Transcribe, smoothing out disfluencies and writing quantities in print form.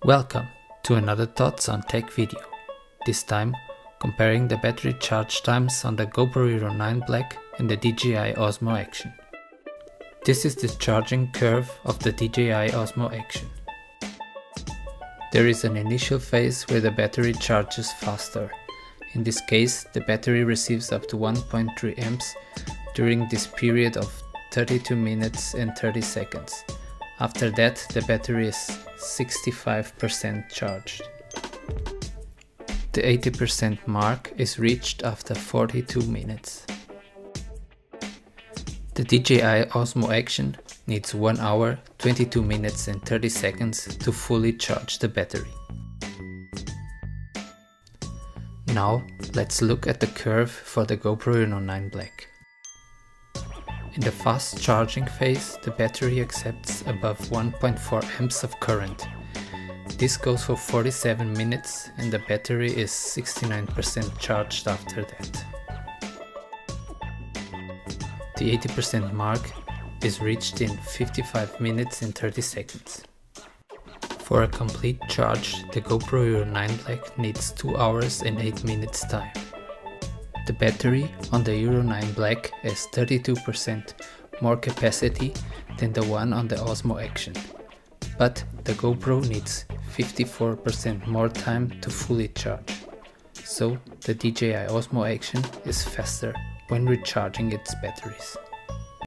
Welcome to another Thoughts on Tech video, this time comparing the battery charge times on the GoPro Hero 9 Black and the DJI Osmo Action. This is the charging curve of the DJI Osmo Action. There is an initial phase where the battery charges faster. In this case, the battery receives up to 1.3 amps during this period of 32 minutes and 30 seconds. After that, the battery is 65% charged. The 80% mark is reached after 42 minutes. The DJI Osmo Action needs 1 hour, 22 minutes and 30 seconds to fully charge the battery. Now let's look at the curve for the GoPro Hero 9 Black. In the fast charging phase, the battery accepts above 1.4 amps of current. This goes for 47 minutes and the battery is 69% charged after that. The 80% mark is reached in 55 minutes and 30 seconds. For a complete charge, the GoPro Hero 9 Black needs 2 hours and 8 minutes time. The battery on the Hero 9 Black has 32% more capacity than the one on the Osmo Action, but the GoPro needs 54% more time to fully charge, so the DJI Osmo Action is faster when recharging its batteries.